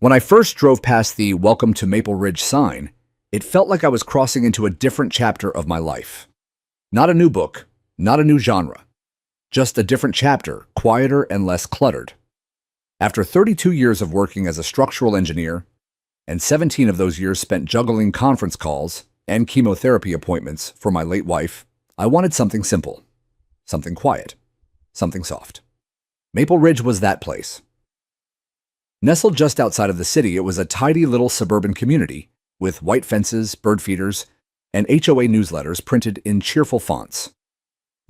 When I first drove past the Welcome to Maple Ridge sign, it felt like I was crossing into a different chapter of my life. Not a new book, not a new genre, just a different chapter, quieter and less cluttered. After 32 years of working as a structural engineer, and 17 of those years spent juggling conference calls and chemotherapy appointments for my late wife, I wanted something simple, something quiet, something soft. Maple Ridge was that place. Nestled just outside of the city, it was a tidy little suburban community with white fences, bird feeders, and HOA newsletters printed in cheerful fonts.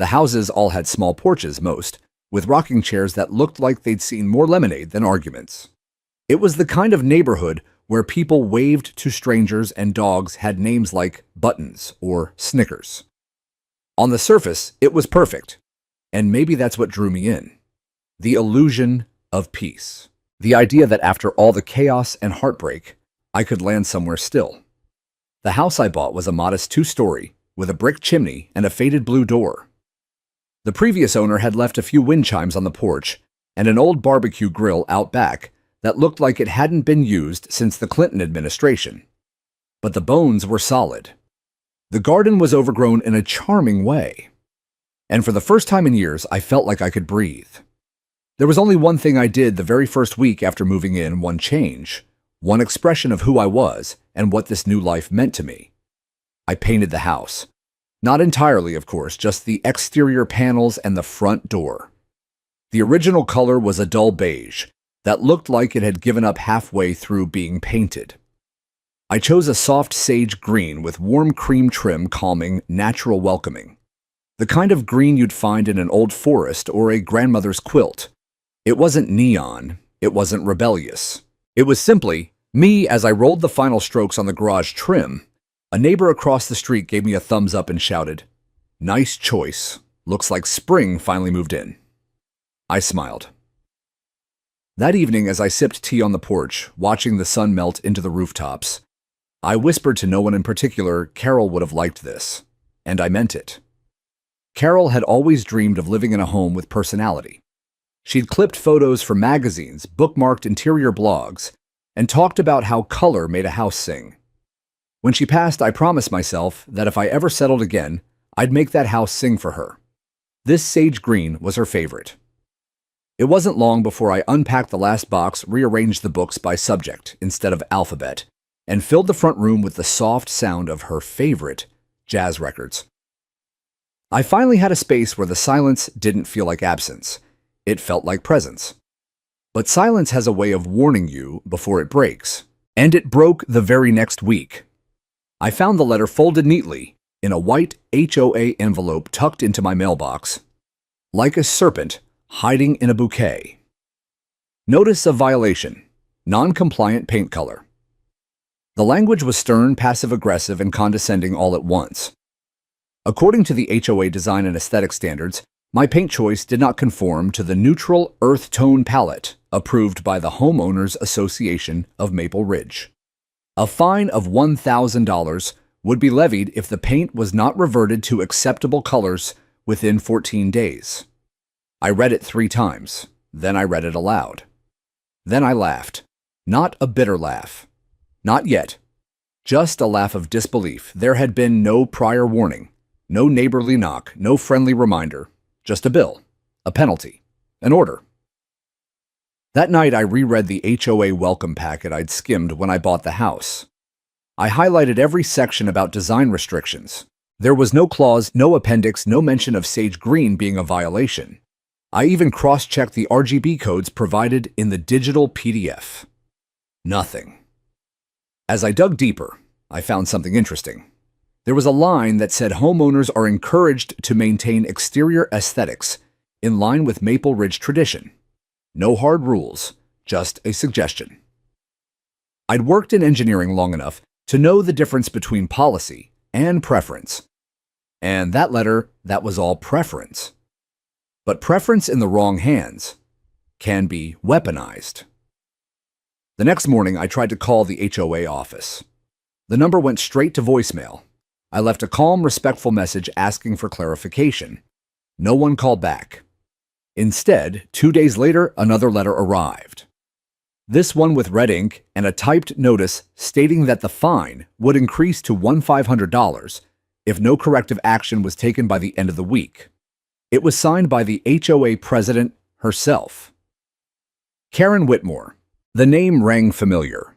The houses all had small porches, most, with rocking chairs that looked like they'd seen more lemonade than arguments. It was the kind of neighborhood where people waved to strangers and dogs had names like Buttons or Snickers. On the surface, it was perfect, and maybe that's what drew me in. The illusion of peace. The idea that after all the chaos and heartbreak, I could land somewhere still. The house I bought was a modest 2-story with a brick chimney and a faded blue door. The previous owner had left a few wind chimes on the porch and an old barbecue grill out back that looked like it hadn't been used since the Clinton administration. But the bones were solid. The garden was overgrown in a charming way. And for the first time in years, I felt like I could breathe. There was only one thing I did the very first week after moving in, one change, one expression of who I was and what this new life meant to me. I painted the house. Not entirely, of course, just the exterior panels and the front door. The original color was a dull beige that looked like it had given up halfway through being painted. I chose a soft sage green with warm cream trim, calming, natural welcoming. The kind of green you'd find in an old forest or a grandmother's quilt. It wasn't neon, it wasn't rebellious. It was simply me. As I rolled the final strokes on the garage trim, a neighbor across the street gave me a thumbs up and shouted, "Nice choice. Looks like spring finally moved in." I smiled. That evening, as I sipped tea on the porch, watching the sun melt into the rooftops, I whispered to no one in particular, Carol would have liked this. And I meant it. Carol had always dreamed of living in a home with personality. She'd clipped photos from magazines, bookmarked interior blogs, and talked about how color made a house sing. When she passed, I promised myself that if I ever settled again, I'd make that house sing for her. This sage green was her favorite. It wasn't long before I unpacked the last box, rearranged the books by subject instead of alphabet, and filled the front room with the soft sound of her favorite jazz records. I finally had a space where the silence didn't feel like absence. It felt like presence. But silence has a way of warning you before it breaks. And it broke the very next week. I found the letter folded neatly in a white HOA envelope tucked into my mailbox, like a serpent hiding in a bouquet. Notice of violation. Non-compliant paint color. The language was stern, passive-aggressive, and condescending all at once. According to the HOA design and aesthetic standards, my paint choice did not conform to the neutral earth tone palette approved by the Homeowners Association of Maple Ridge. A fine of $1,000 would be levied if the paint was not reverted to acceptable colors within 14 days. I read it 3 times. Then I read it aloud. Then I laughed. Not a bitter laugh. Not yet. Just a laugh of disbelief. There had been no prior warning, no neighborly knock, no friendly reminder. Just a bill, a penalty, an order. That night, I reread the HOA welcome packet I'd skimmed when I bought the house. I highlighted every section about design restrictions. There was no clause, no appendix, no mention of sage green being a violation. I even cross-checked the RGB codes provided in the digital PDF. Nothing. As I dug deeper, I found something interesting. There was a line that said homeowners are encouraged to maintain exterior aesthetics in line with Maple Ridge tradition. No hard rules, just a suggestion. I'd worked in engineering long enough to know the difference between policy and preference. And that letter, that was all preference. But preference in the wrong hands can be weaponized. The next morning, I tried to call the HOA office. The number went straight to voicemail. I left a calm, respectful message asking for clarification. No one called back. Instead, 2 days later, another letter arrived. This one with red ink and a typed notice stating that the fine would increase to $1,500 if no corrective action was taken by the end of the week. It was signed by the HOA president herself. Karen Whitmore. The name rang familiar.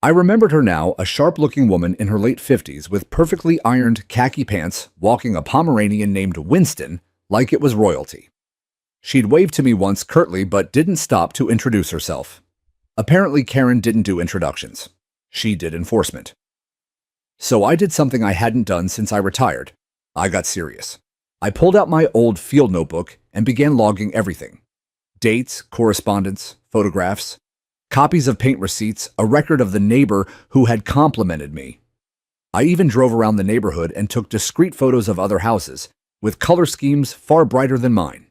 I remembered her now, a sharp-looking woman in her late 50s with perfectly ironed khaki pants, walking a Pomeranian named Winston like it was royalty. She'd waved to me once curtly but didn't stop to introduce herself. Apparently, Karen didn't do introductions. She did enforcement. So I did something I hadn't done since I retired. I got serious. I pulled out my old field notebook and began logging everything. Dates, correspondence, photographs, copies of paint receipts, a record of the neighbor who had complimented me. I even drove around the neighborhood and took discreet photos of other houses, with color schemes far brighter than mine.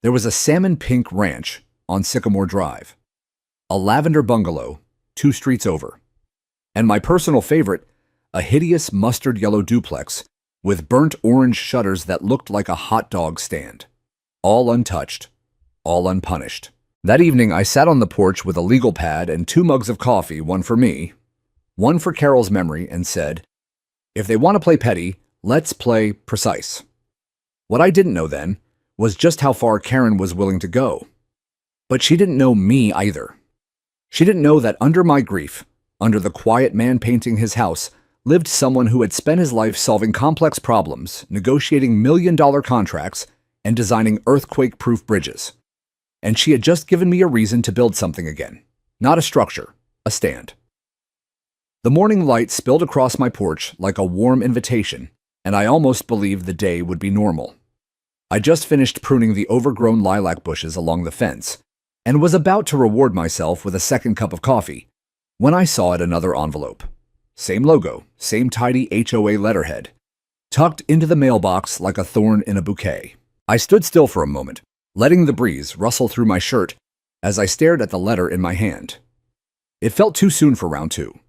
There was a salmon pink ranch on Sycamore Drive, a lavender bungalow 2 streets over, and my personal favorite, a hideous mustard yellow duplex with burnt orange shutters that looked like a hot dog stand. All untouched, all unpunished. That evening, I sat on the porch with a legal pad and 2 mugs of coffee, one for me, one for Carol's memory, and said, if they want to play petty, let's play precise. What I didn't know then was just how far Karen was willing to go. But she didn't know me either. She didn't know that under my grief, under the quiet man painting his house, lived someone who had spent his life solving complex problems, negotiating million-dollar contracts, and designing earthquake-proof bridges. And she had just given me a reason to build something again. Not a structure, a stand. The morning light spilled across my porch like a warm invitation, and I almost believed the day would be normal. I just finished pruning the overgrown lilac bushes along the fence, and was about to reward myself with a second cup of coffee, when I saw it another envelope. Same logo, same tidy HOA letterhead, tucked into the mailbox like a thorn in a bouquet. I stood still for a moment, letting the breeze rustle through my shirt as I stared at the letter in my hand. It felt too soon for round 2.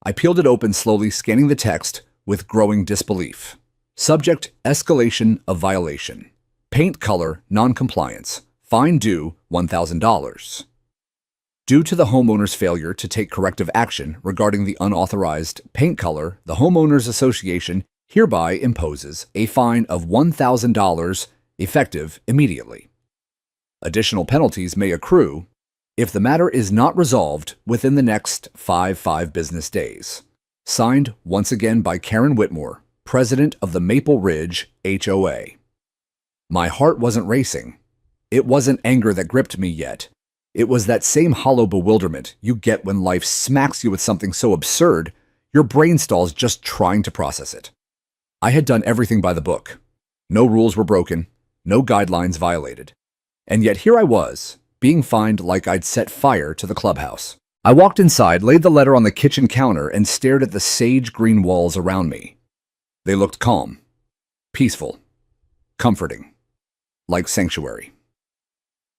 I peeled it open slowly, scanning the text with growing disbelief. Subject, escalation of violation. Paint color, non-compliance. Fine due, $1,000. Due to the homeowner's failure to take corrective action regarding the unauthorized paint color, the Homeowners Association hereby imposes a fine of $1,000 effective immediately. Additional penalties may accrue if the matter is not resolved within the next 5 business days. Signed once again by Karen Whitmore, president of the Maple Ridge HOA. My heart wasn't racing. It wasn't anger that gripped me yet. It was that same hollow bewilderment you get when life smacks you with something so absurd, your brain stalls just trying to process it. I had done everything by the book. No rules were broken, no guidelines violated. And yet here I was, being fined like I'd set fire to the clubhouse. I walked inside, laid the letter on the kitchen counter, and stared at the sage green walls around me. They looked calm, peaceful, comforting, like sanctuary.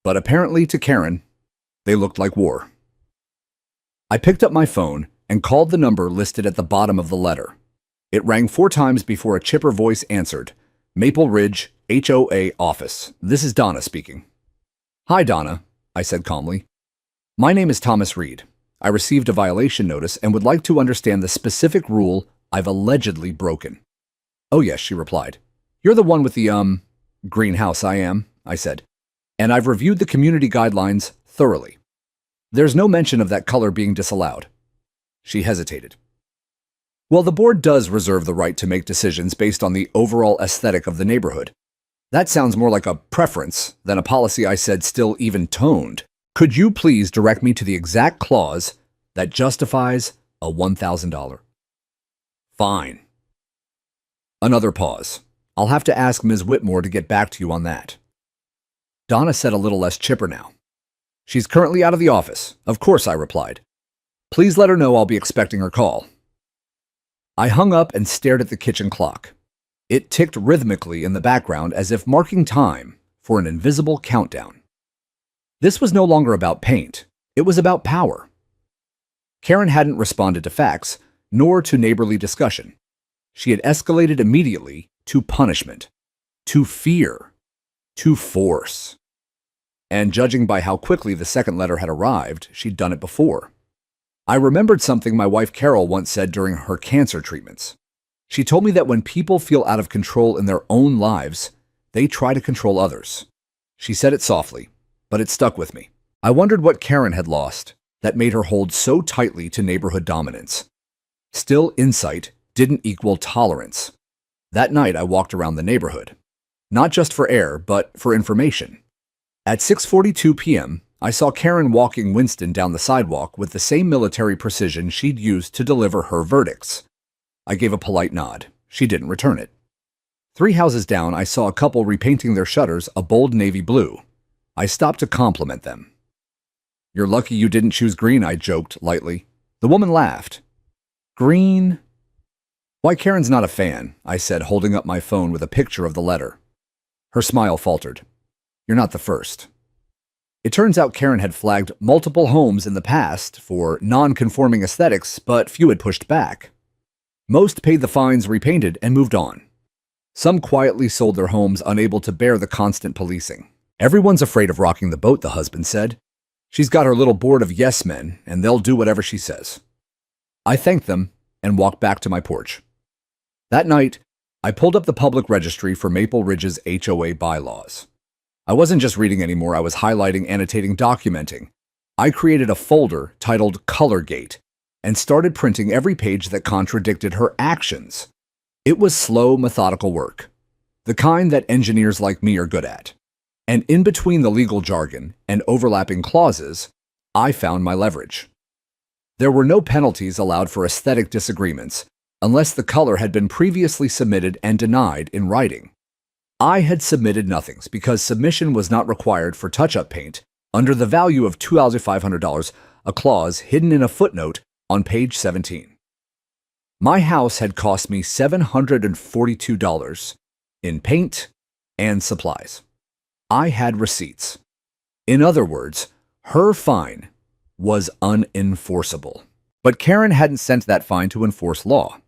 But apparently to Karen, they looked like war. I picked up my phone and called the number listed at the bottom of the letter. It rang 4 times before a chipper voice answered. Maple Ridge HOA office. This is Donna speaking. Hi, Donna, I said calmly. My name is Thomas Reed. I received a violation notice and would like to understand the specific rule I've allegedly broken. Oh yes, she replied. You're the one with the, greenhouse. I am, I said. And I've reviewed the community guidelines thoroughly. There's no mention of that color being disallowed. She hesitated. Well, the board does reserve the right to make decisions based on the overall aesthetic of the neighborhood. That sounds more like a preference than a policy, I said, still even-toned. Could you please direct me to the exact clause that justifies a $1,000? Fine. Another pause. I'll have to ask Ms. Whitmore to get back to you on that. Donna said a little less chipper now. She's currently out of the office. Of course, I replied. Please let her know I'll be expecting her call. I hung up and stared at the kitchen clock. It ticked rhythmically in the background as if marking time for an invisible countdown. This was no longer about paint. It was about power. Karen hadn't responded to facts, nor to neighborly discussion. She had escalated immediately to punishment, to fear, to force. and judging by how quickly the second letter had arrived, she'd done it before. I remembered something my wife Carol once said during her cancer treatments. She told me that when people feel out of control in their own lives, they try to control others. She said it softly, but it stuck with me. I wondered what Karen had lost that made her hold so tightly to neighborhood dominance. Still, insight didn't equal tolerance. That night, I walked around the neighborhood, not just for air, but for information. At 6:42 p.m., I saw Karen walking Winston down the sidewalk with the same military precision she'd used to deliver her verdicts. I gave a polite nod. She didn't return it. 3 houses down, I saw a couple repainting their shutters a bold navy blue. I stopped to compliment them. "You're lucky you didn't choose green," I joked lightly. The woman laughed. "Green?" "Why, Karen's not a fan," I said, holding up my phone with a picture of the letter. Her smile faltered. "You're not the first." It turns out Karen had flagged multiple homes in the past for non-conforming aesthetics, but few had pushed back. Most paid the fines, repainted, and moved on. Some quietly sold their homes, unable to bear the constant policing. "Everyone's afraid of rocking the boat," the husband said. "She's got her little board of yes men, and they'll do whatever she says." I thanked them and walked back to my porch. That night, I pulled up the public registry for Maple Ridge's HOA bylaws. I wasn't just reading anymore, I was highlighting, annotating, documenting. I created a folder titled Colorgate and started printing every page that contradicted her actions. It was slow, methodical work, the kind that engineers like me are good at. And in between the legal jargon and overlapping clauses, I found my leverage. There were no penalties allowed for aesthetic disagreements unless the color had been previously submitted and denied in writing. I had submitted nothings because submission was not required for touch-up paint under the value of $2,500, a clause hidden in a footnote on page 17. My house had cost me $742 in paint and supplies. I had receipts. In other words, her fine was unenforceable. But Karen hadn't sent that fine to enforce law.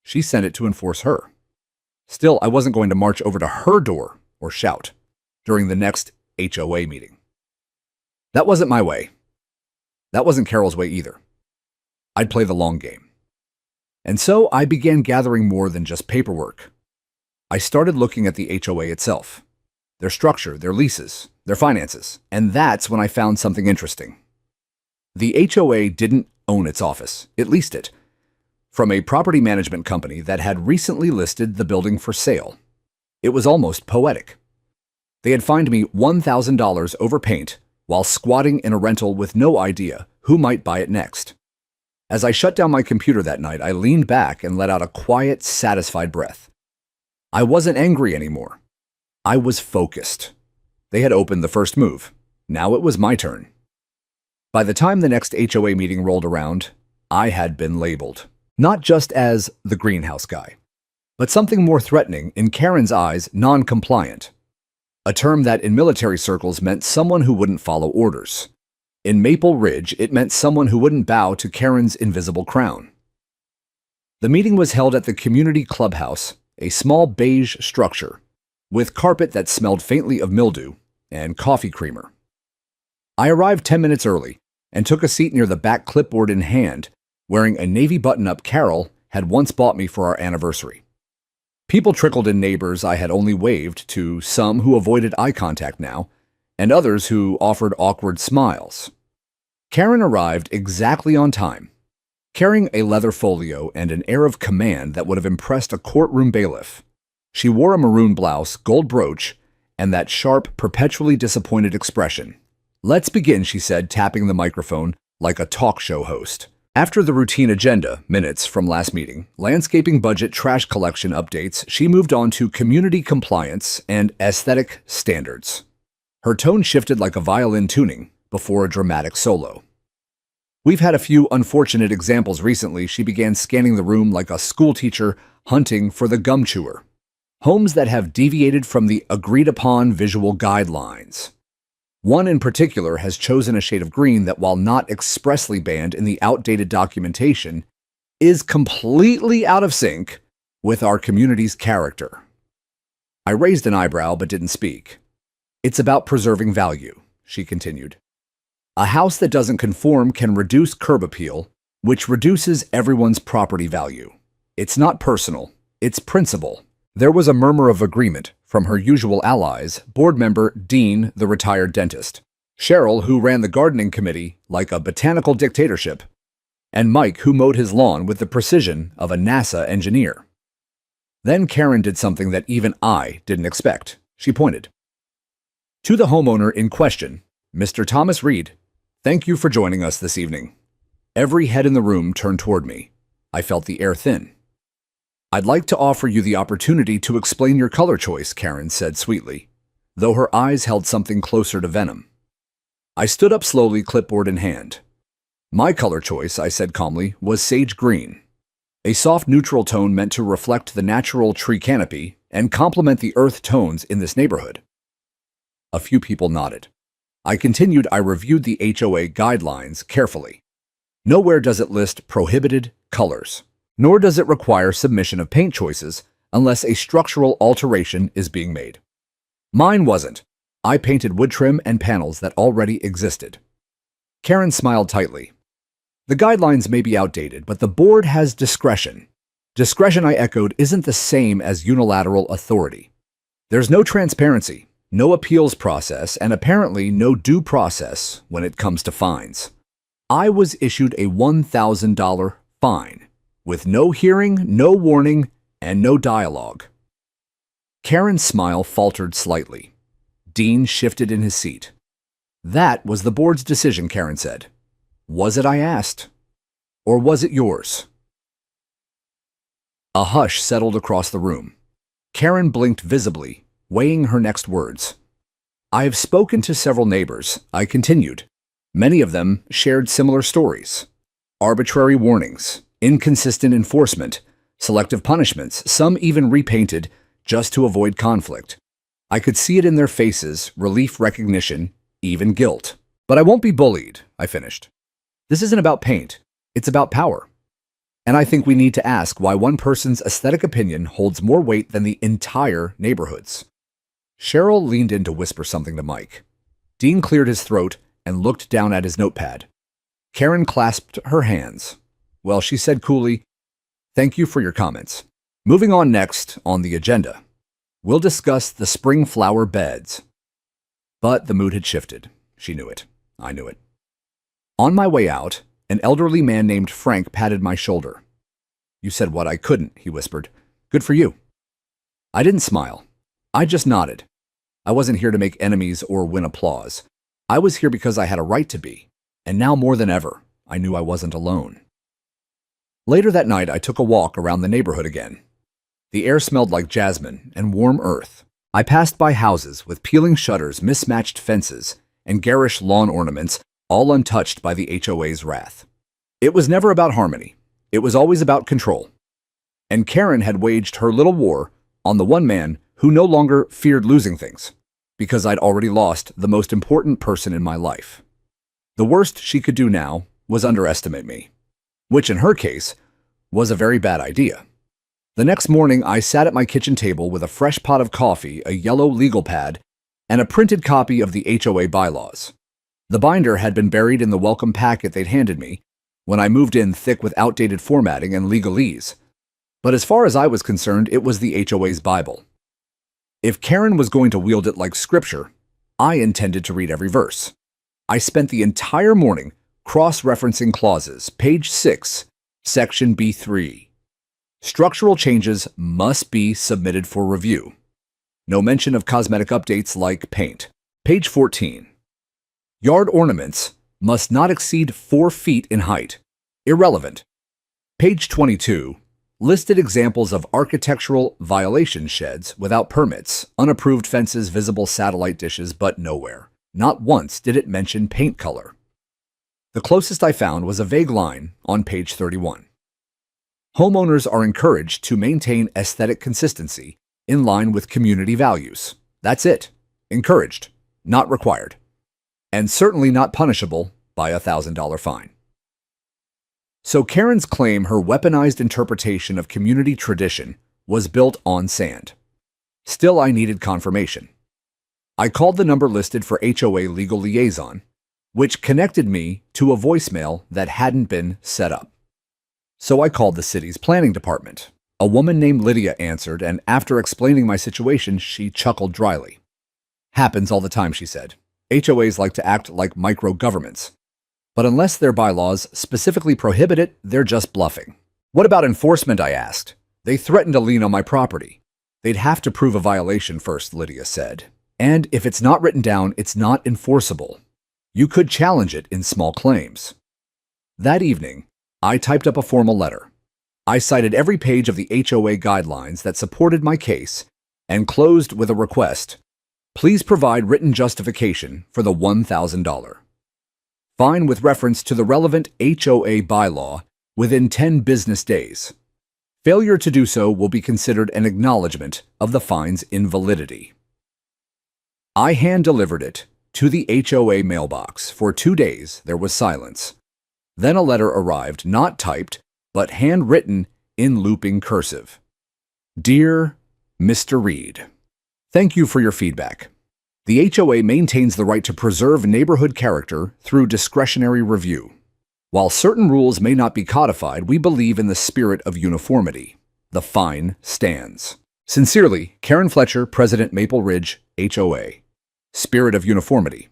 She sent it to enforce her. Still, I wasn't going to march over to her door or shout during the next HOA meeting. That wasn't my way. That wasn't Carol's way either. I'd play the long game. And so I began gathering more than just paperwork. I started looking at the HOA itself, their structure, their leases, their finances, and that's when I found something interesting. The HOA didn't own its office, it leased it from a property management company that had recently listed the building for sale. It was almost poetic. They had fined me $1,000 over paint while squatting in a rental with no idea who might buy it next. As I shut down my computer that night, I leaned back and let out a quiet, satisfied breath. I wasn't angry anymore. I was focused. They had opened the first move. Now it was my turn. By the time the next HOA meeting rolled around, I had been labeled. Not just as the greenhouse guy, but something more threatening, in Karen's eyes, non-compliant. A term that in military circles meant someone who wouldn't follow orders. In Maple Ridge, it meant someone who wouldn't bow to Karen's invisible crown. The meeting was held at the community clubhouse, a small beige structure, with carpet that smelled faintly of mildew and coffee creamer. I arrived 10 minutes early and took a seat near the back, clipboard in hand, wearing a navy button-up Carol had once bought me for our anniversary. People trickled in, neighbors I had only waved to, some who avoided eye contact now, and others who offered awkward smiles. Karen arrived exactly on time, carrying a leather folio and an air of command that would have impressed a courtroom bailiff. She wore a maroon blouse, gold brooch, and that sharp, perpetually disappointed expression. "Let's begin," she said, tapping the microphone like a talk show host. After the routine agenda, minutes from last meeting, landscaping budget, trash collection updates, she moved on to community compliance and aesthetic standards. Her tone shifted like a violin tuning before a dramatic solo. "We've had a few unfortunate examples recently," she began, scanning the room like a schoolteacher hunting for the gum chewer. "Homes that have deviated from the agreed-upon visual guidelines. One in particular has chosen a shade of green that, while not expressly banned in the outdated documentation, is completely out of sync with our community's character." I raised an eyebrow but didn't speak. "It's about preserving value," she continued. A house that doesn't conform can reduce curb appeal, which reduces everyone's property value. It's not personal, it's principle. There was a murmur of agreement from her usual allies, board member Dean, the retired dentist, Cheryl, who ran the gardening committee like a botanical dictatorship, and Mike, who mowed his lawn with the precision of a NASA engineer. Then Karen did something that even I didn't expect. She pointed. To the homeowner in question, Mr. Thomas Reed, thank you for joining us this evening. Every head in the room turned toward me. I felt the air thin. I'd like to offer you the opportunity to explain your color choice, Karen said sweetly, though her eyes held something closer to venom. I stood up slowly, clipboard in hand. My color choice, I said calmly, was sage green, a soft neutral tone meant to reflect the natural tree canopy and complement the earth tones in this neighborhood. A few people nodded. I continued. I reviewed the HOA guidelines carefully. Nowhere does it list prohibited colors, nor does it require submission of paint choices unless a structural alteration is being made. Mine wasn't. I painted wood trim and panels that already existed. Karen smiled tightly. The guidelines may be outdated, but the board has discretion. Discretion, I echoed, isn't the same as unilateral authority. There's no transparency, no appeals process, and apparently no due process when it comes to fines. I was issued a $1,000 fine, with no hearing, no warning, and no dialogue. Karen's smile faltered slightly. Dean shifted in his seat. That was the board's decision, Karen said. Was it, I asked? Or was it yours? A hush settled across the room. Karen blinked visibly, weighing her next words. I have spoken to several neighbors, I continued. Many of them shared similar stories. Arbitrary warnings, inconsistent enforcement, selective punishments, some even repainted just to avoid conflict. I could see it in their faces, relief, recognition, even guilt. But I won't be bullied, I finished. This isn't about paint, it's about power. And I think we need to ask why one person's aesthetic opinion holds more weight than the entire neighborhood's. Cheryl leaned in to whisper something to Mike. Dean cleared his throat and looked down at his notepad. Karen clasped her hands. Well, she said coolly, thank you for your comments. Moving on, next on the agenda, we'll discuss the spring flower beds. But the mood had shifted. She knew it. I knew it. On my way out, an elderly man named Frank patted my shoulder. You said what I couldn't, he whispered. Good for you. I didn't smile. I just nodded. I wasn't here to make enemies or win applause. I was here because I had a right to be. And now more than ever, I knew I wasn't alone. Later that night, I took a walk around the neighborhood again. The air smelled like jasmine and warm earth. I passed by houses with peeling shutters, mismatched fences, and garish lawn ornaments, all untouched by the HOA's wrath. It was never about harmony. It was always about control. And Karen had waged her little war on the one man who no longer feared losing things, because I'd already lost the most important person in my life. The worst she could do now was underestimate me, which in her case was a very bad idea. The next morning, I sat at my kitchen table with a fresh pot of coffee, a yellow legal pad, and a printed copy of the HOA bylaws. The binder had been buried in the welcome packet they'd handed me when I moved in, thick with outdated formatting and legalese. But as far as I was concerned, it was the HOA's Bible. If Karen was going to wield it like scripture, I intended to read every verse. I spent the entire morning cross-referencing clauses, page 6, section B3. Structural changes must be submitted for review. No mention of cosmetic updates like paint. Page 14. Yard ornaments must not exceed 4 feet in height. Irrelevant. Page 22. Listed examples of architectural violation: sheds without permits, unapproved fences, visible satellite dishes, but nowhere. Not once did it mention paint color. The closest I found was a vague line on page 31. Homeowners are encouraged to maintain aesthetic consistency in line with community values. That's it. Encouraged, not required. And certainly not punishable by a $1,000 fine. So Karen's claim her weaponized interpretation of community tradition was built on sand. Still, I needed confirmation. I called the number listed for HOA Legal Liaison, which connected me to a voicemail that hadn't been set up. So I called the city's planning department. A woman named Lydia answered, and after explaining my situation, she chuckled dryly. Happens all the time, she said. HOAs like to act like micro-governments. But unless their bylaws specifically prohibit it, they're just bluffing. What about enforcement, I asked. They threatened to lien on my property. They'd have to prove a violation first, Lydia said. And if it's not written down, it's not enforceable. You could challenge it in small claims. That evening, I typed up a formal letter. I cited every page of the HOA guidelines that supported my case and closed with a request. Please provide written justification for the $1,000 fine with reference to the relevant HOA bylaw within 10 business days. Failure to do so will be considered an acknowledgement of the fine's invalidity. I hand-delivered it to the HOA mailbox. For 2 days, there was silence. Then a letter arrived, not typed, but handwritten in looping cursive. Dear Mr. Reed, thank you for your feedback. The HOA maintains the right to preserve neighborhood character through discretionary review. While certain rules may not be codified, we believe in the spirit of uniformity. The fine stands. Sincerely, Karen Fletcher, President, Maple Ridge, HOA. Spirit of uniformity.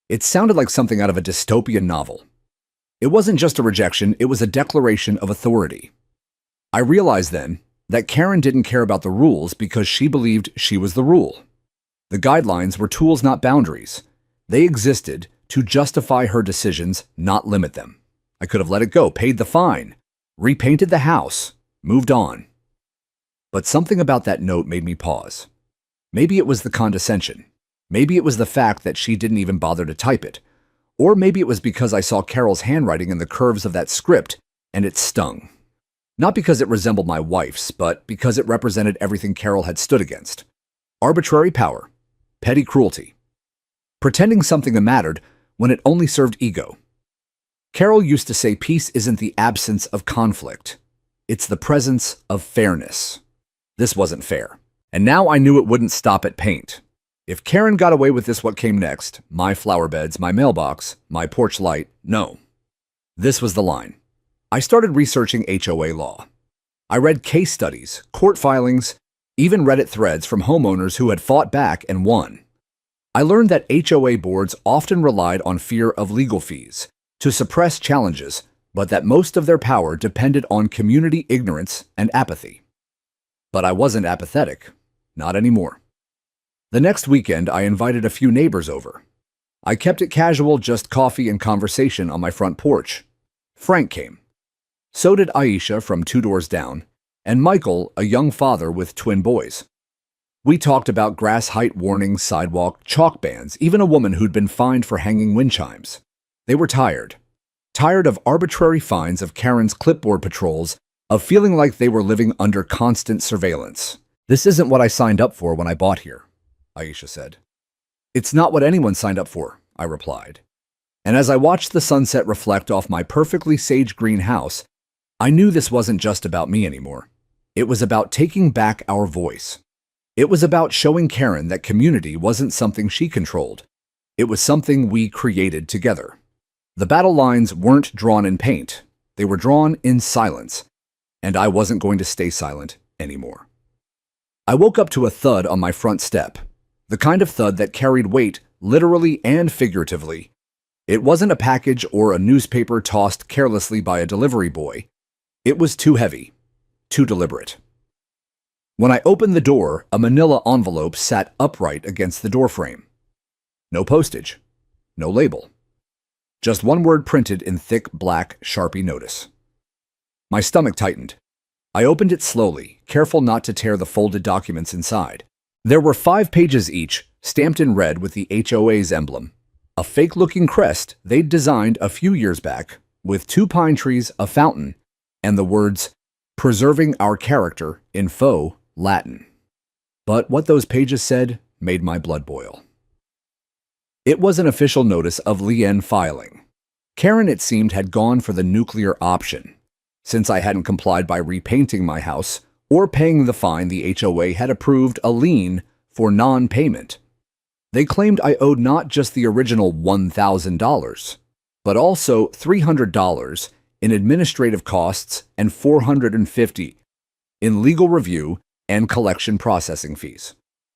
It sounded like something out of a dystopian novel. It wasn't just a rejection, it was a declaration of authority. I realized then that Karen didn't care about the rules because she believed she was the rule. The guidelines were tools, not boundaries. They existed to justify her decisions, not limit them. I could have let it go, paid the fine, repainted the house, moved on. But something about that note made me pause. Maybe it was the condescension. Maybe it was the fact that she didn't even bother to type it. Or maybe it was because I saw Carol's handwriting in the curves of that script, and it stung. Not because it resembled my wife's, but because it represented everything Carol had stood against. Arbitrary power, petty cruelty, pretending something mattered when it only served ego. Carol used to say peace isn't the absence of conflict. It's the presence of fairness. This wasn't fair. And now I knew it wouldn't stop at paint. If Karen got away with this, what came next? My flower beds, my mailbox, my porch light? No. This was the line. I started researching HOA law. I read case studies, court filings, even Reddit threads from homeowners who had fought back and won. I learned that HOA boards often relied on fear of legal fees to suppress challenges, but that most of their power depended on community ignorance and apathy. But I wasn't apathetic. Not anymore. The next weekend, I invited a few neighbors over. I kept it casual, just coffee and conversation on my front porch. Frank came. So did Aisha from 2 doors down, and Michael, a young father with twin boys. We talked about grass height warnings, sidewalk, chalk bans, even a woman who'd been fined for hanging wind chimes. They were tired. Tired of arbitrary fines, of Karen's clipboard patrols, of feeling like they were living under constant surveillance. This isn't what I signed up for when I bought here, Aisha said. It's not what anyone signed up for, I replied. And as I watched the sunset reflect off my perfectly sage-green house, I knew this wasn't just about me anymore. It was about taking back our voice. It was about showing Karen that community wasn't something she controlled. It was something we created together. The battle lines weren't drawn in paint. They were drawn in silence. And I wasn't going to stay silent anymore. I woke up to a thud on my front step. The kind of thud that carried weight, literally and figuratively. It wasn't a package or a newspaper tossed carelessly by a delivery boy. It was too heavy, too deliberate. When I opened the door, a manila envelope sat upright against the doorframe. No postage, no label. Just one word printed in thick black Sharpie notice. My stomach tightened. I opened it slowly, careful not to tear the folded documents inside. There were 5 pages each, stamped in red with the HOA's emblem. A fake-looking crest they'd designed a few years back, with 2 pine trees, a fountain, and the words, "Preserving our character" in faux Latin. But what those pages said made my blood boil. It was an official notice of lien filing. Karen, it seemed, had gone for the nuclear option. Since I hadn't complied by repainting my house or paying the fine, the HOA had approved a lien for non-payment. They claimed I owed not just the original $1,000, but also $300 in administrative costs and $450 in legal review and collection processing fees.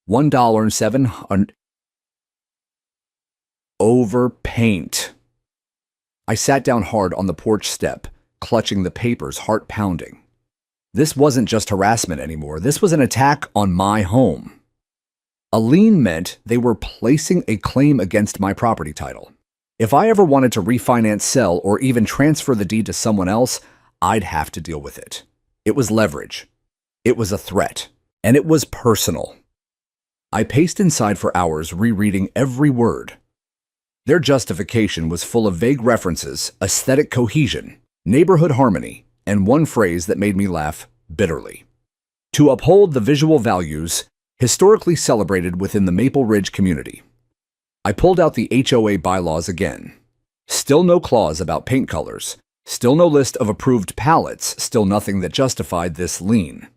$1.07 over paint. I sat down hard on the porch step, clutching the papers, heart pounding. This wasn't just harassment anymore. This was an attack on my home. A lien meant they were placing a claim against my property title. If I ever wanted to refinance, sell, or even transfer the deed to someone else, I'd have to deal with it. It was leverage. It was a threat. And it was personal. I paced inside for hours, rereading every word. Their justification was full of vague references, aesthetic cohesion, neighborhood harmony, and one phrase that made me laugh bitterly. To uphold the visual values historically celebrated within the Maple Ridge community. I pulled out the HOA bylaws again. Still no clause about paint colors, still no list of approved palettes, still nothing that justified this lien.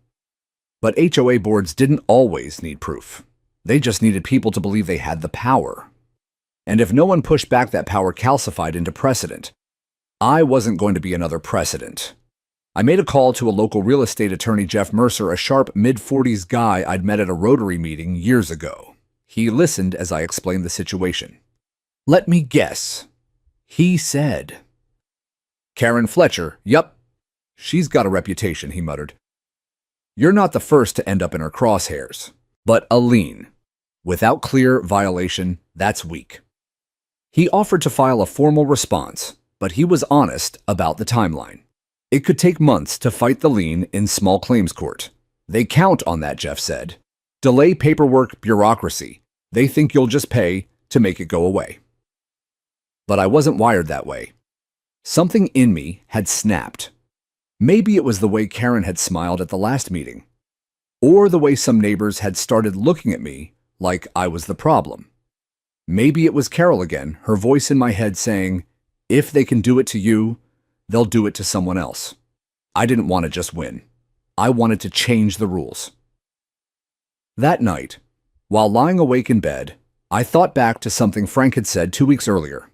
But HOA boards didn't always need proof. They just needed people to believe they had the power. And if no one pushed back, that power calcified into precedent. I wasn't going to be another precedent. I made a call to a local real estate attorney, Jeff Mercer, a sharp mid-40s guy I'd met at a Rotary meeting years ago. He listened as I explained the situation. "Let me guess," he said. "Karen Fletcher, yup. She's got a reputation," he muttered. "You're not the first to end up in her crosshairs. But a lien, without clear violation, that's weak." He offered to file a formal response, but he was honest about the timeline. It could take months to fight the lien in small claims court. They count on that, Jeff said. Delay, paperwork, bureaucracy. They think you'll just pay to make it go away. But I wasn't wired that way. Something in me had snapped. Maybe it was the way Karen had smiled at the last meeting, or the way some neighbors had started looking at me like I was the problem. Maybe it was Carol again, her voice in my head saying, "If they can do it to you, they'll do it to someone else." I didn't want to just win. I wanted to change the rules. That night, while lying awake in bed, I thought back to something Frank had said 2 weeks earlier.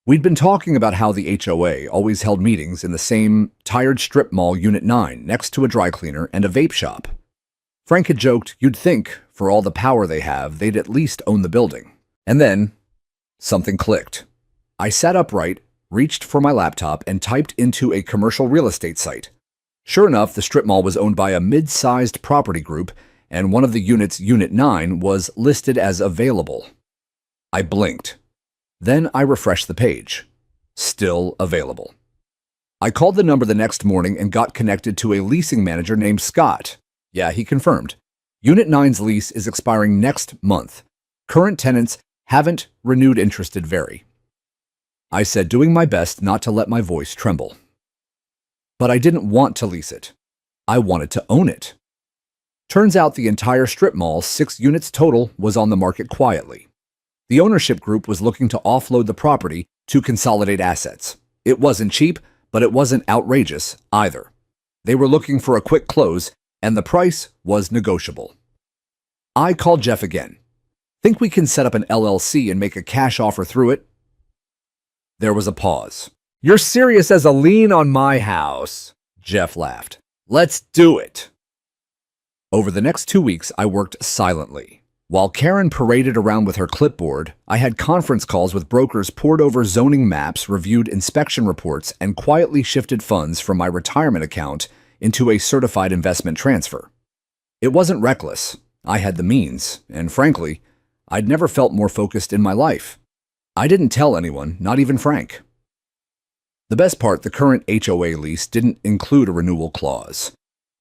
We'd been talking about how the HOA always held meetings in the same tired strip mall, Unit 9, next to a dry cleaner and a vape shop. Frank had joked, you'd think, for all the power they have, they'd at least own the building. And then, something clicked. I sat upright, reached for my laptop, and typed into a commercial real estate site. Sure enough, the strip mall was owned by a mid-sized property group, and one of the units, Unit 9, was listed as available. I blinked. Then I refreshed the page. Still available. I called the number the next morning and got connected to a leasing manager named Scott. Yeah, he confirmed. Unit 9's lease is expiring next month. Current tenants haven't renewed. Interested, very. I said, doing my best not to let my voice tremble. But I didn't want to lease it. I wanted to own it. Turns out the entire strip mall, 6 units total, was on the market quietly. The ownership group was looking to offload the property to consolidate assets. It wasn't cheap, but it wasn't outrageous either. They were looking for a quick close, and the price was negotiable. I called Jeff again. Think we can set up an LLC and make a cash offer through it? There was a pause. You're serious as a lien on my house? Jeff laughed. Let's do it. Over the next 2 weeks, I worked silently. While Karen paraded around with her clipboard, I had conference calls with brokers, pored over zoning maps, reviewed inspection reports, and quietly shifted funds from my retirement account into a certified investment transfer. It wasn't reckless. I had the means, and frankly, I'd never felt more focused in my life. I didn't tell anyone, not even Frank. The best part, the current HOA lease didn't include a renewal clause.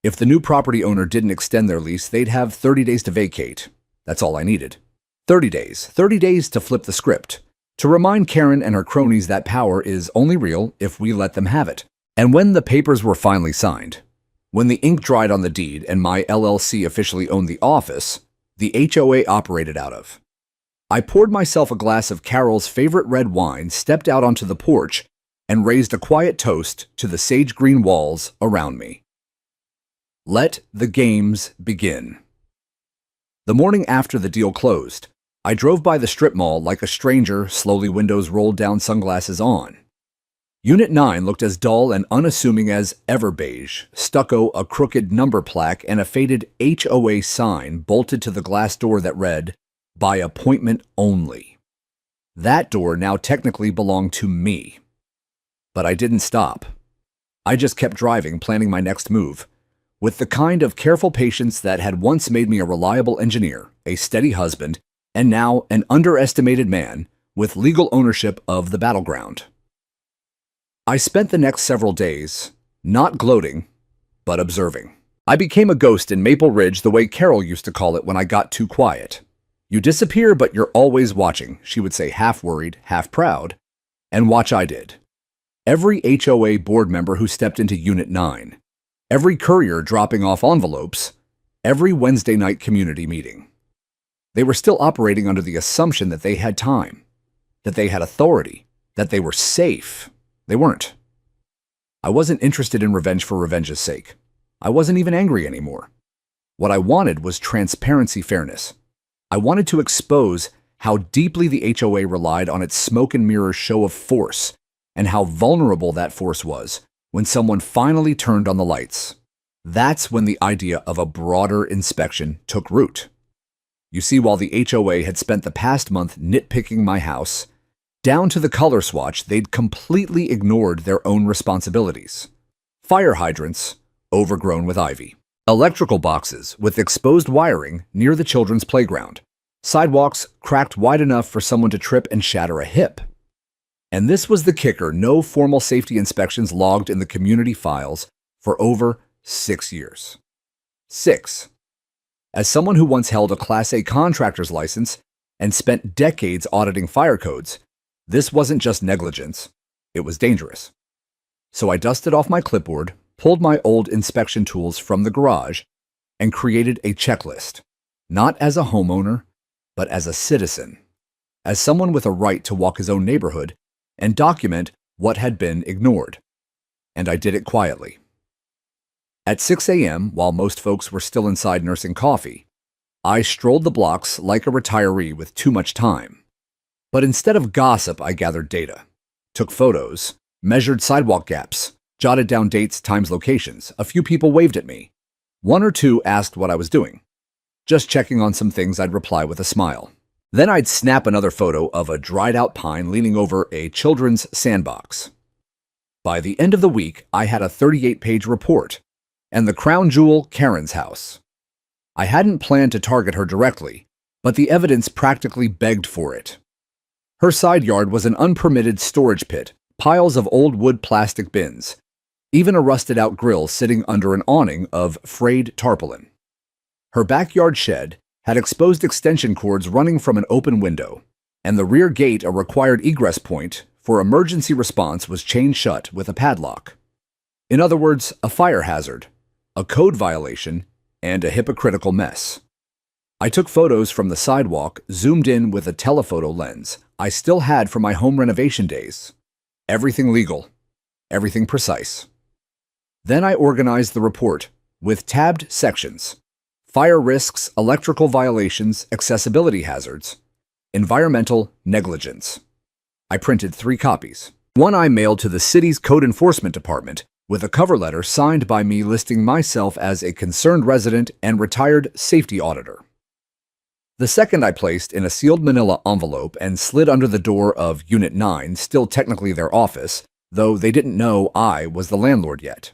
If the new property owner didn't extend their lease, they'd have 30 days to vacate. That's all I needed. 30 days. 30 days to flip the script. To remind Karen and her cronies that power is only real if we let them have it. And when the papers were finally signed, when the ink dried on the deed and my LLC officially owned the office the HOA operated out of, I poured myself a glass of Carol's favorite red wine, stepped out onto the porch, and raised a quiet toast to the sage green walls around me. Let the games begin. The morning after the deal closed, I drove by the strip mall like a stranger, slowly windows rolled down, sunglasses on. Unit 9 looked as dull and unassuming as ever beige, stucco, a crooked number plaque, and a faded HOA sign bolted to the glass door that read, "By appointment only." That door now technically belonged to me. But I didn't stop. I just kept driving, planning my next move, with the kind of careful patience that had once made me a reliable engineer, a steady husband, and now an underestimated man with legal ownership of the battleground. I spent the next several days not gloating, but observing. I became a ghost in Maple Ridge the way Carol used to call it when I got too quiet. "You disappear, but you're always watching," she would say, half worried, half proud. And watch I did. Every HOA board member who stepped into Unit 9, every courier dropping off envelopes, every Wednesday night community meeting. They were still operating under the assumption that they had time, that they had authority, that they were safe. They weren't. I wasn't interested in revenge for revenge's sake. I wasn't even angry anymore. What I wanted was transparency, fairness. I wanted to expose how deeply the HOA relied on its smoke and mirrors show of force, and how vulnerable that force was when someone finally turned on the lights. That's when the idea of a broader inspection took root. You see, while the HOA had spent the past month nitpicking my house, down to the color swatch, they'd completely ignored their own responsibilities. Fire hydrants, overgrown with ivy. Electrical boxes with exposed wiring near the children's playground. Sidewalks cracked wide enough for someone to trip and shatter a hip. And this was the kicker: no formal safety inspections logged in the community files for over 6 years. 6. As someone who once held a Class A contractor's license and spent decades auditing fire codes, this wasn't just negligence, it was dangerous. So I dusted off my clipboard, pulled my old inspection tools from the garage, and created a checklist, not as a homeowner, but as a citizen, as someone with a right to walk his own neighborhood and document what had been ignored. And I did it quietly. At 6 a.m., while most folks were still inside nursing coffee, I strolled the blocks like a retiree with too much time. But instead of gossip, I gathered data, took photos, measured sidewalk gaps, jotted down dates, times, locations. A few people waved at me. One or two asked what I was doing. Just checking on some things, I'd reply with a smile. Then I'd snap another photo of a dried-out pine leaning over a children's sandbox. By the end of the week, I had a 38-page report, and the crown jewel, Karen's house. I hadn't planned to target her directly, but the evidence practically begged for it. Her side yard was an unpermitted storage pit, piles of old wood plastic bins, even a rusted-out grill sitting under an awning of frayed tarpaulin. Her backyard shed had exposed extension cords running from an open window, and the rear gate, a required egress point for emergency response, was chained shut with a padlock. In other words, a fire hazard, a code violation, and a hypocritical mess. I took photos from the sidewalk, zoomed in with a telephoto lens I still had from my home renovation days. Everything legal, everything precise. Then I organized the report with tabbed sections: fire risks, electrical violations, accessibility hazards, environmental negligence. I printed 3 copies. One I mailed to the city's code enforcement department with a cover letter signed by me listing myself as a concerned resident and retired safety auditor. The second I placed in a sealed manila envelope and slid under the door of Unit 9, still technically their office, though they didn't know I was the landlord yet.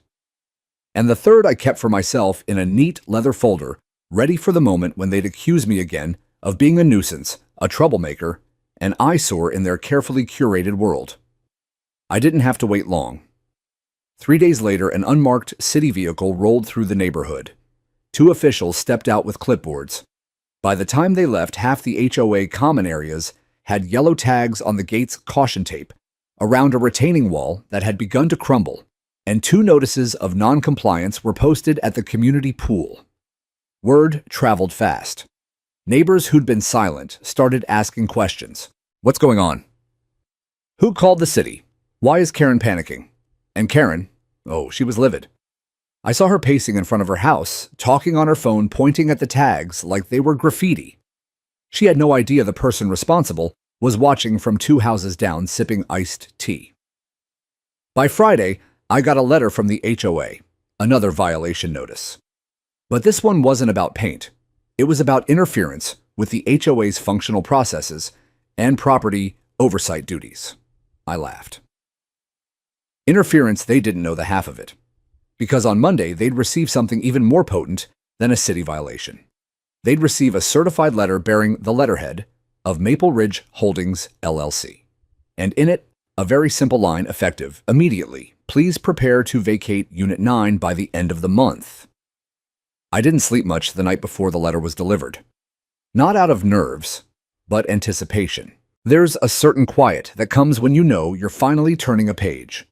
And the third I kept for myself in a neat leather folder, ready for the moment when they'd accuse me again of being a nuisance, a troublemaker, an eyesore in their carefully curated world. I didn't have to wait long. 3 days later, an unmarked city vehicle rolled through the neighborhood. 2 officials stepped out with clipboards. By the time they left, half the HOA common areas had yellow tags on the gate's caution tape around a retaining wall that had begun to crumble, and 2 notices of non-compliance were posted at the community pool. Word traveled fast. Neighbors who'd been silent started asking questions. What's going on? Who called the city? Why is Karen panicking? And Karen, oh, she was livid. I saw her pacing in front of her house, talking on her phone, pointing at the tags like they were graffiti. She had no idea the person responsible was watching from 2 houses down sipping iced tea. By Friday, I got a letter from the HOA, another violation notice. But this one wasn't about paint. It was about interference with the HOA's functional processes and property oversight duties. I laughed. Interference, they didn't know the half of it, because on Monday they'd receive something even more potent than a city violation. They'd receive a certified letter bearing the letterhead of Maple Ridge Holdings, LLC. And in it, a very simple line effective immediately. Please prepare to vacate Unit 9 by the end of the month. I didn't sleep much the night before the letter was delivered. Not out of nerves, but anticipation. There's a certain quiet that comes when you know you're finally turning a page.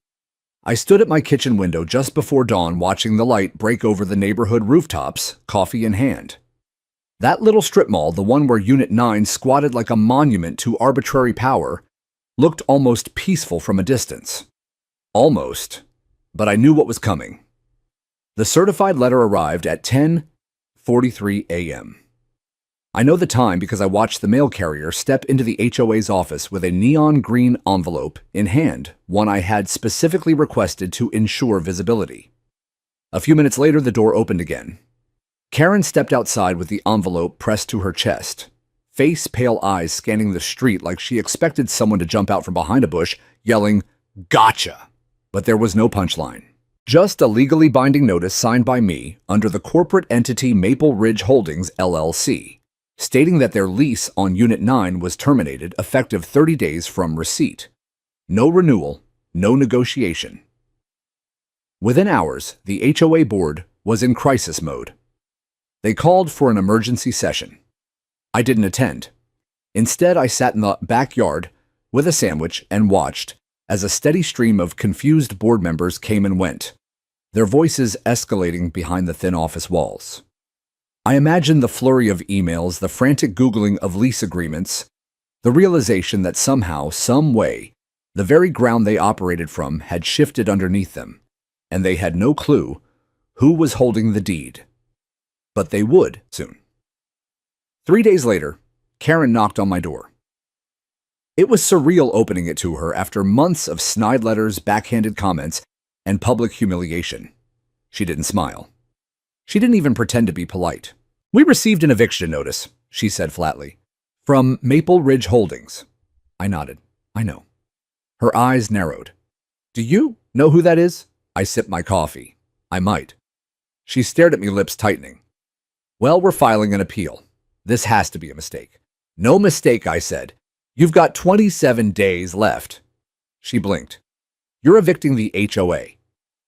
I stood at my kitchen window just before dawn watching the light break over the neighborhood rooftops, coffee in hand. That little strip mall, the one where Unit 9 squatted like a monument to arbitrary power, looked almost peaceful from a distance. Almost, but I knew what was coming. The certified letter arrived at 10:43 a.m. I know the time because I watched the mail carrier step into the HOA's office with a neon green envelope in hand, one I had specifically requested to ensure visibility. A few minutes later, the door opened again. Karen stepped outside with the envelope pressed to her chest, face pale eyes scanning the street like she expected someone to jump out from behind a bush, yelling, "Gotcha!" But there was no punchline. Just a legally binding notice signed by me under the corporate entity Maple Ridge Holdings, LLC, stating that their lease on Unit 9 was terminated effective 30 days from receipt. No renewal, no negotiation. Within hours, the HOA board was in crisis mode. They called for an emergency session. I didn't attend. Instead, I sat in the backyard with a sandwich and watched as a steady stream of confused board members came and went, their voices escalating behind the thin office walls. I imagined the flurry of emails, the frantic Googling of lease agreements, the realization that somehow, some way, the very ground they operated from had shifted underneath them, and they had no clue who was holding the deed. But they would soon. 3 days later, Karen knocked on my door. It was surreal opening it to her after months of snide letters, backhanded comments, and public humiliation. She didn't smile. She didn't even pretend to be polite. "We received an eviction notice," she said flatly, "from Maple Ridge Holdings." I nodded. "I know." Her eyes narrowed. "Do you know who that is?" I sipped my coffee. "I might." She stared at me, lips tightening. "Well, we're filing an appeal. This has to be a mistake." "No mistake," I said. "You've got 27 days left." She blinked. "You're evicting the HOA.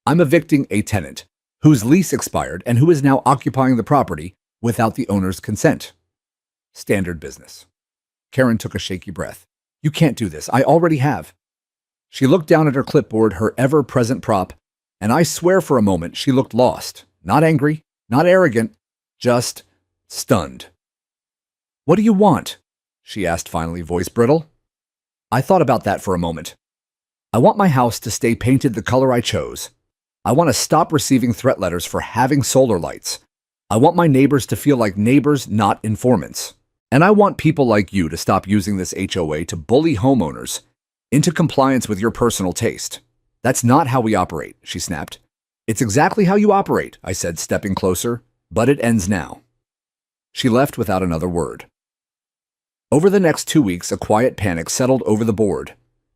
I'm evicting a tenant whose lease expired and who is now occupying the property without the owner's consent. Standard business." Karen took a shaky breath. "You can't do this. I already have." She looked down at her clipboard, her ever-present prop, and I swear for a moment she looked lost. Not angry, not arrogant, just stunned. "What do you want?" she asked finally, voice brittle. I thought about that for a moment. I want my house to stay painted the color I chose. I want to stop receiving threat letters for having solar lights. I want my neighbors to feel like neighbors, not informants. And I want people like you to stop using this HOA to bully homeowners into compliance with your personal taste. That's not how we operate," she snapped. "It's exactly how you operate," I said, stepping closer, "but it ends now." She left without another word. Over the next 2 weeks, a quiet panic settled over the board.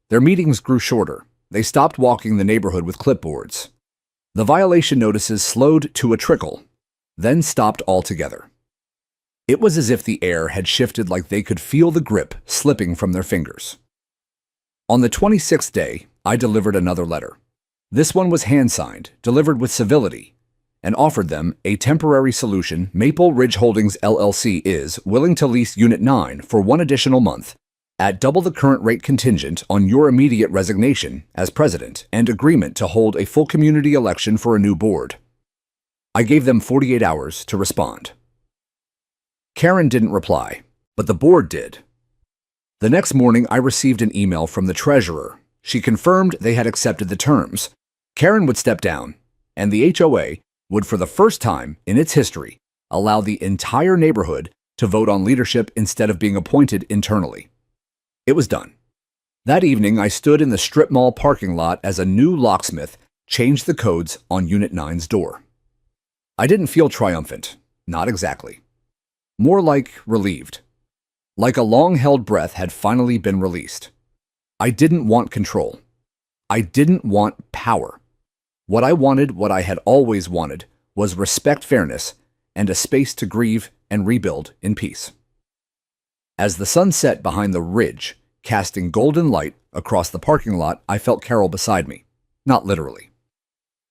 Their meetings grew shorter. They stopped walking the neighborhood with clipboards. The violation notices slowed to a trickle, then stopped altogether. It was as if the air had shifted, like they could feel the grip slipping from their fingers. On the 26th day, I delivered another letter. This one was hand-signed, delivered with civility, and offered them a temporary solution. Maple Ridge Holdings, LLC is willing to lease Unit 9 for 1 additional month at double the current rate contingent on your immediate resignation as president and agreement to hold a full community election for a new board. I gave them 48 hours to respond. Karen didn't reply, but the board did. The next morning, I received an email from the treasurer. She confirmed they had accepted the terms. Karen would step down, and the HOA would, for the first time in its history, allow the entire neighborhood to vote on leadership instead of being appointed internally. It was done. That evening, I stood in the strip mall parking lot as a new locksmith changed the codes on Unit 9's door. I didn't feel triumphant, not exactly. More like relieved. Like a long-held breath had finally been released. I didn't want control. I didn't want power. What I wanted, what I had always wanted, was respect, fairness, and a space to grieve and rebuild in peace. As the sun set behind the ridge, casting golden light across the parking lot, I felt Carol beside me. Not literally.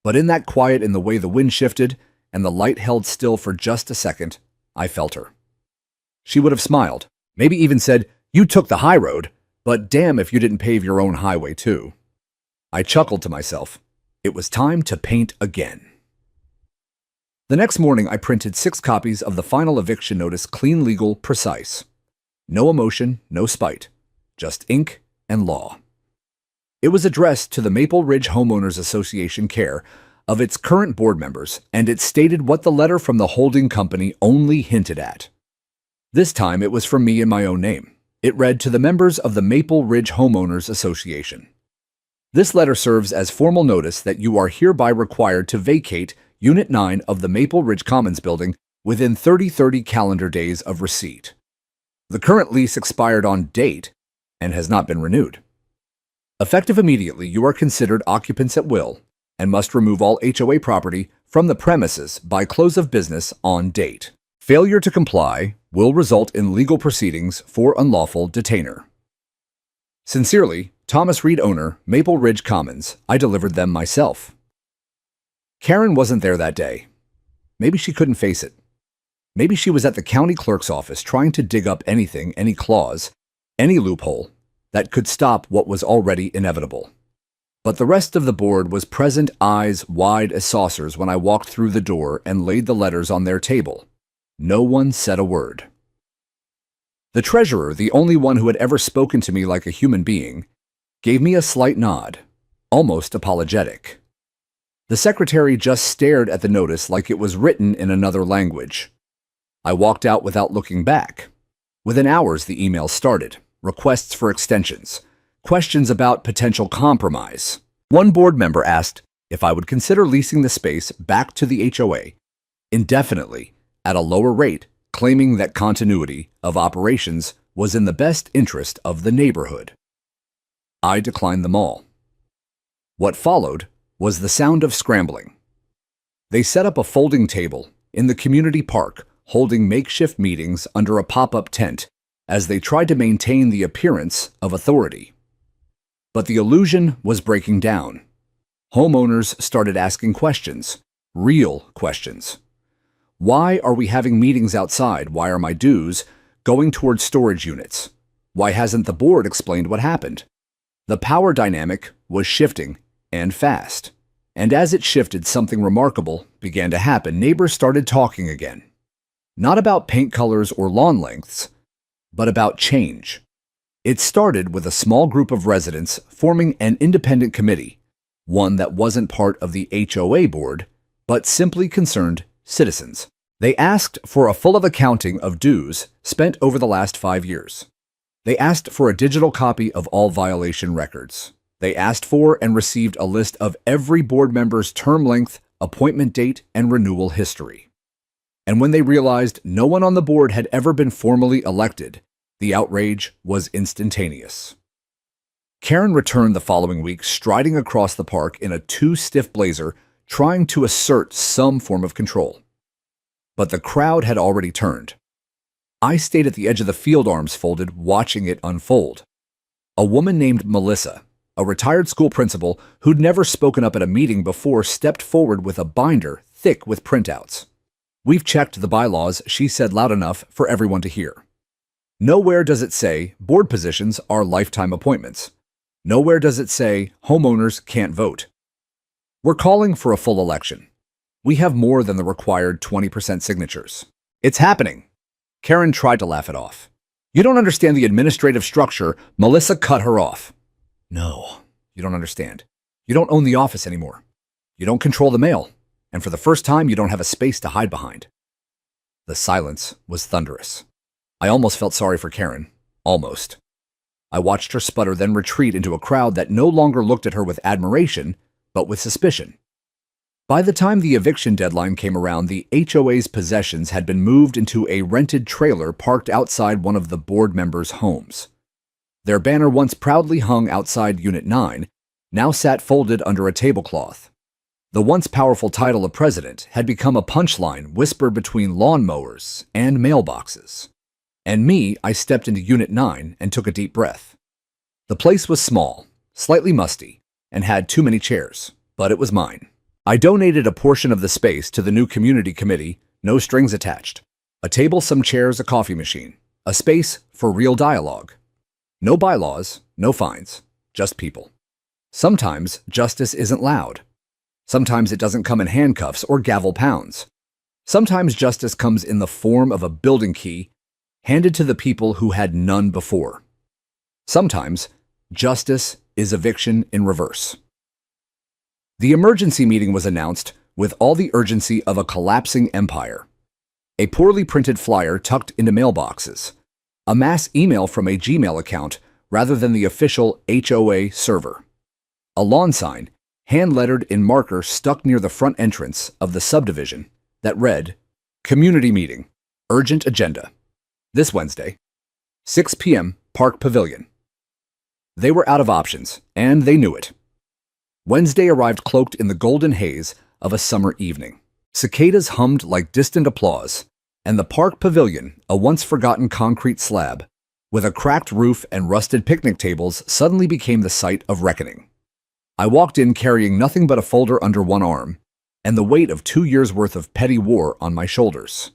But in that quiet, in the way the wind shifted and the light held still for just a second, I felt her. She would have smiled, maybe even said, "You took the high road, but damn if you didn't pave your own highway too." I chuckled to myself. It was time to paint again. The next morning, I printed 6 copies of the final eviction notice, clean, legal, precise. No emotion, no spite. Just ink and law. It was addressed to the Maple Ridge Homeowners Association care of its current board members, and it stated what the letter from the holding company only hinted at. This time it was from me in my own name. It read, "To the members of the Maple Ridge Homeowners Association. This letter serves as formal notice that you are hereby required to vacate Unit 9 of the Maple Ridge Commons building within 30 calendar days of receipt. The current lease expired on date and has not been renewed. Effective immediately, you are considered occupants at will and must remove all HOA property from the premises by close of business on date. Failure to comply will result in legal proceedings for unlawful detainer. Sincerely, Thomas Reed, owner, Maple Ridge Commons." I delivered them myself. Karen wasn't there that day. Maybe she couldn't face it. Maybe she was at the county clerk's office trying to dig up anything, any clause, any loophole that could stop what was already inevitable. But the rest of the board was present, eyes wide as saucers, when I walked through the door and laid the letters on their table. No one said a word. The treasurer, the only one who had ever spoken to me like a human being, gave me a slight nod, almost apologetic. The secretary just stared at the notice like it was written in another language. I walked out without looking back. Within hours, the emails started. Requests for extensions. Questions about potential compromise. One board member asked if I would consider leasing the space back to the HOA indefinitely at a lower rate, claiming that continuity of operations was in the best interest of the neighborhood. I declined them all. What followed was the sound of scrambling. They set up a folding table in the community park, holding makeshift meetings under a pop-up tent as they tried to maintain the appearance of authority. But the illusion was breaking down. Homeowners started asking questions, real questions. Why are we having meetings outside? Why are my dues going towards storage units? Why hasn't the board explained what happened? The power dynamic was shifting, and fast. And as it shifted, something remarkable began to happen. Neighbors started talking again. Not about paint colors or lawn lengths, but about change. It started with a small group of residents forming an independent committee, one that wasn't part of the HOA board, but simply concerned citizens. They asked for a full accounting of dues spent over the last 5 years. They asked for a digital copy of all violation records. They asked for and received a list of every board member's term length, appointment date, and renewal history. And when they realized no one on the board had ever been formally elected, the outrage was instantaneous. Karen returned the following week, striding across the park in a too-stiff blazer, trying to assert some form of control. But the crowd had already turned. I stayed at the edge of the field, arms folded, watching it unfold. A woman named Melissa, a retired school principal who'd never spoken up at a meeting before, stepped forward with a binder thick with printouts. "We've checked the bylaws," she said loud enough for everyone to hear. "Nowhere does it say board positions are lifetime appointments. Nowhere does it say homeowners can't vote. We're calling for a full election. We have more than the required 20% signatures. It's happening." Karen tried to laugh it off. "You don't understand the administrative structure." Melissa cut her off. "No, you don't understand. You don't own the office anymore. You don't control the mail. And for the first time, you don't have a space to hide behind." The silence was thunderous. I almost felt sorry for Karen. Almost. I watched her sputter, then retreat into a crowd that no longer looked at her with admiration, but with suspicion. By the time the eviction deadline came around, the HOA's possessions had been moved into a rented trailer parked outside one of the board members' homes. Their banner, once proudly hung outside Unit 9, now sat folded under a tablecloth. The once powerful title of president had become a punchline whispered between lawnmowers and mailboxes. And me, I stepped into Unit 9 and took a deep breath. The place was small, slightly musty, and had too many chairs, but it was mine. I donated a portion of the space to the new community committee, no strings attached. A table, some chairs, a coffee machine. A space for real dialogue. No bylaws, no fines, just people. Sometimes justice isn't loud. Sometimes it doesn't come in handcuffs or gavel pounds. Sometimes justice comes in the form of a building key handed to the people who had none before. Sometimes justice is eviction in reverse. The emergency meeting was announced with all the urgency of a collapsing empire. A poorly printed flyer tucked into mailboxes. A mass email from a Gmail account rather than the official HOA server. A lawn sign, hand-lettered in marker stuck near the front entrance of the subdivision, that read, "Community Meeting, Urgent Agenda. This Wednesday, 6 p.m., Park Pavilion." They were out of options, and they knew it. Wednesday arrived cloaked in the golden haze of a summer evening. Cicadas hummed like distant applause, and the Park Pavilion, a once-forgotten concrete slab, with a cracked roof and rusted picnic tables, suddenly became the site of reckoning. I walked in carrying nothing but a folder under one arm, and the weight of 2 years' worth of petty war on my shoulders.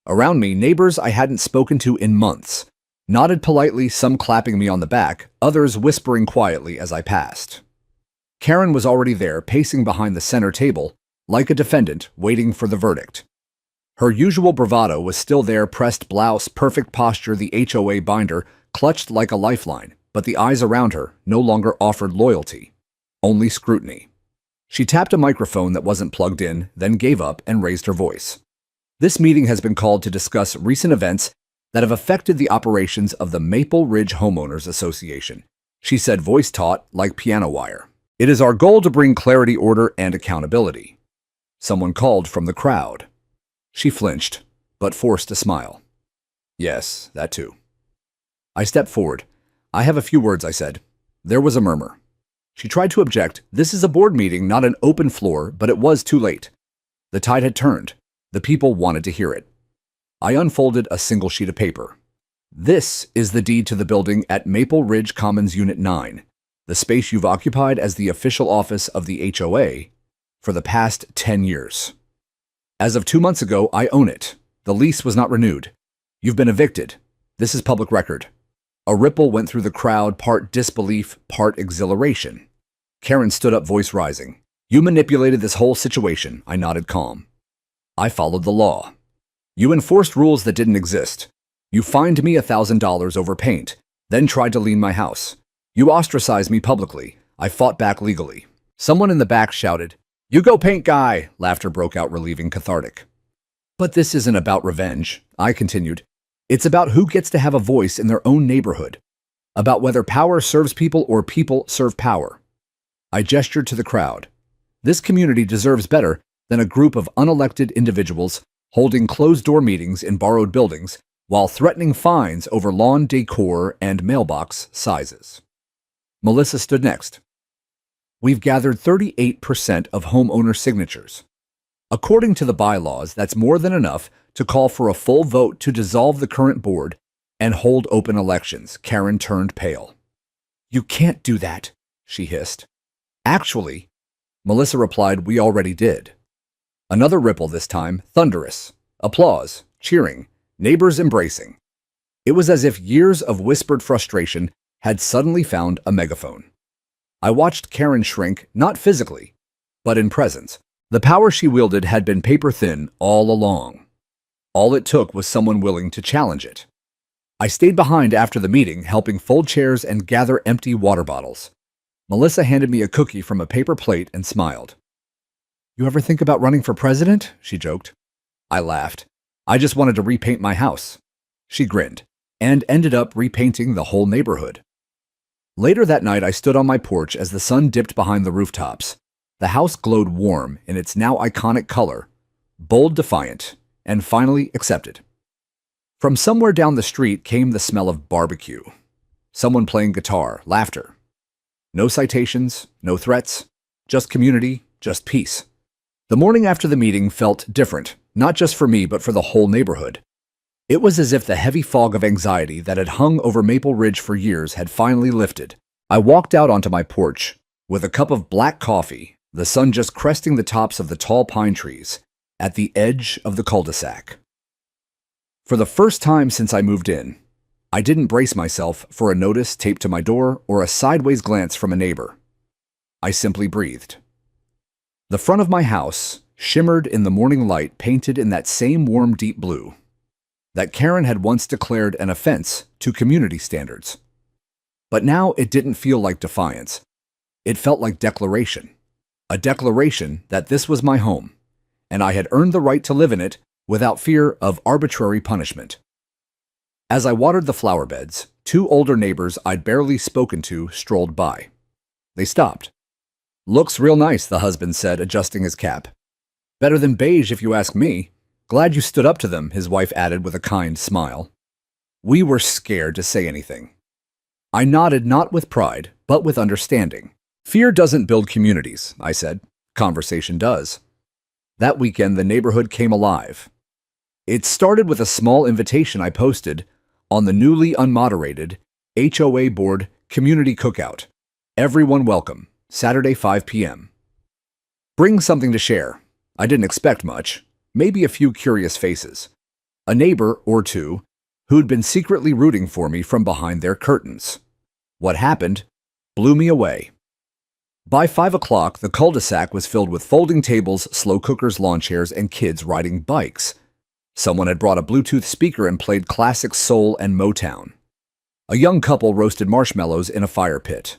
Around me, neighbors I hadn't spoken to in months, nodded politely, some clapping me on the back, others whispering quietly as I passed. Karen was already there, pacing behind the center table, like a defendant waiting for the verdict. Her usual bravado was still there, pressed blouse, perfect posture, the HOA binder clutched like a lifeline, but the eyes around her no longer offered loyalty, only scrutiny. She tapped a microphone that wasn't plugged in, then gave up and raised her voice. "This meeting has been called to discuss recent events that have affected the operations of the Maple Ridge Homeowners Association," she said, voice taut like piano wire. "It is our goal to bring clarity, order, and accountability." Someone called from the crowd. She flinched, but forced a smile. "Yes, that too." I stepped forward. "I have a few words," I said. There was a murmur. She tried to object. "This is a board meeting, not an open floor," but it was too late. The tide had turned. The people wanted to hear it. I unfolded a single sheet of paper. "This is the deed to the building at Maple Ridge Commons Unit 9, the space you've occupied as the official office of the HOA for the past 10 years. As of 2 months ago, I own it. The lease was not renewed. You've been evicted. This is public record." A ripple went through the crowd, part disbelief, part exhilaration. Karen stood up, voice rising. "You manipulated this whole situation," I nodded, calm. "I followed the law. You enforced rules that didn't exist. You fined me $1,000 over paint, then tried to lien my house. You ostracized me publicly. I fought back legally." Someone in the back shouted, "You go, paint guy!" Laughter broke out, relieving, cathartic. "But this isn't about revenge," I continued. "It's about who gets to have a voice in their own neighborhood. About whether power serves people or people serve power." I gestured to the crowd. "This community deserves better than a group of unelected individuals holding closed-door meetings in borrowed buildings while threatening fines over lawn decor and mailbox sizes." Melissa stood next. "We've gathered 38% of homeowner signatures. According to the bylaws, that's more than enough to call for a full vote to dissolve the current board and hold open elections." Karen turned pale. "You can't do that," she hissed. "Actually," Melissa replied, "we already did." Another ripple, this time thunderous. Applause, cheering, neighbors embracing. It was as if years of whispered frustration had suddenly found a megaphone. I watched Karen shrink, not physically, but in presence. The power she wielded had been paper-thin all along. All it took was someone willing to challenge it. I stayed behind after the meeting, helping fold chairs and gather empty water bottles. Melissa handed me a cookie from a paper plate and smiled. "You ever think about running for president?" she joked. I laughed. "I just wanted to repaint my house." She grinned. and ended up repainting the whole neighborhood. Later that night, I stood on my porch as the sun dipped behind the rooftops. The house glowed warm in its now iconic color, bold, defiant, and finally accepted. From somewhere down the street came the smell of barbecue. Someone playing guitar, laughter. No citations, no threats, just community, just peace. The morning after the meeting felt different, not just for me, but for the whole neighborhood. It was as if the heavy fog of anxiety that had hung over Maple Ridge for years had finally lifted. I walked out onto my porch with a cup of black coffee, the sun just cresting the tops of the tall pine trees at the edge of the cul-de-sac. For the first time since I moved in, I didn't brace myself for a notice taped to my door or a sideways glance from a neighbor. I simply breathed. The front of my house shimmered in the morning light, painted in that same warm, deep blue that Karen had once declared an offense to community standards. But now it didn't feel like defiance. It felt like declaration. A declaration that this was my home, and I had earned the right to live in it without fear of arbitrary punishment. As I watered the flower beds, two older neighbors I'd barely spoken to strolled by. They stopped. "Looks real nice," the husband said, adjusting his cap. "Better than beige, if you ask me." "Glad you stood up to them," his wife added with a kind smile. We were scared to say anything. I nodded, not with pride, but with understanding. "Fear doesn't build communities," I said. "Conversation does." That weekend, the neighborhood came alive. It started with a small invitation I posted on the newly unmoderated HOA board community cookout. "Everyone welcome, Saturday 5 p.m. Bring something to share." I didn't expect much, maybe a few curious faces. A neighbor or two who'd been secretly rooting for me from behind their curtains. What happened blew me away. By 5 o'clock, the cul-de-sac was filled with folding tables, slow cookers, lawn chairs, and kids riding bikes. Someone had brought a Bluetooth speaker and played classic soul and Motown. A young couple roasted marshmallows in a fire pit.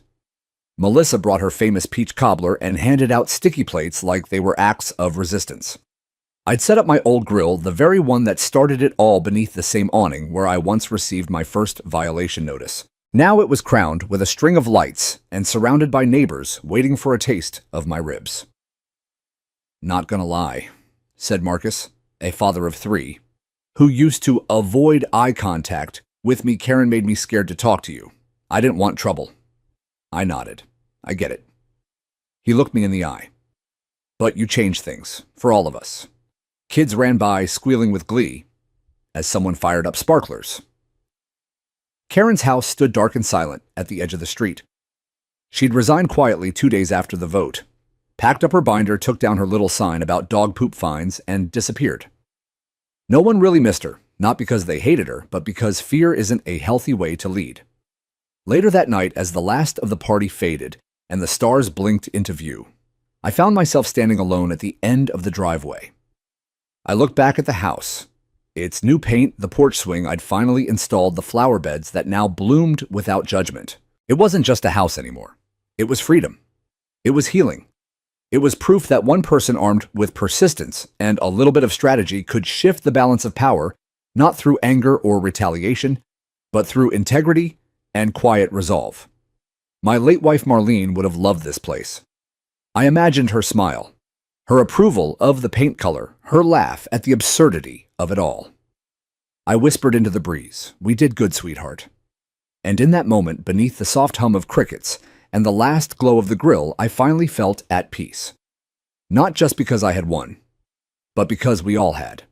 Melissa brought her famous peach cobbler and handed out sticky plates like they were acts of resistance. I'd set up my old grill, the very one that started it all, beneath the same awning where I once received my first violation notice. Now it was crowned with a string of lights and surrounded by neighbors waiting for a taste of my ribs. "Not gonna lie," said Marcus, a father of 3, who used to avoid eye contact with me. "Karen made me scared to talk to you. I didn't want trouble." I nodded. "I get it." He looked me in the eye. "But you changed things, for all of us." Kids ran by, squealing with glee, as someone fired up sparklers. Karen's house stood dark and silent at the edge of the street. She'd resigned quietly 2 days after the vote, packed up her binder, took down her little sign about dog poop fines, and disappeared. No one really missed her, not because they hated her, but because fear isn't a healthy way to lead. Later that night, as the last of the party faded and the stars blinked into view, I found myself standing alone at the end of the driveway. I looked back at the house. Its new paint, the porch swing I'd finally installed, the flower beds that now bloomed without judgment. It wasn't just a house anymore. It was freedom. It was healing. It was proof that one person armed with persistence and a little bit of strategy could shift the balance of power, not through anger or retaliation, but through integrity and quiet resolve. My late wife Marlene would have loved this place. I imagined her smile, her approval of the paint color, her laugh at the absurdity of it all. I whispered into the breeze, "We did good, sweetheart." And in that moment, beneath the soft hum of crickets and the last glow of the grill, I finally felt at peace. Not just because I had won, but because we all had.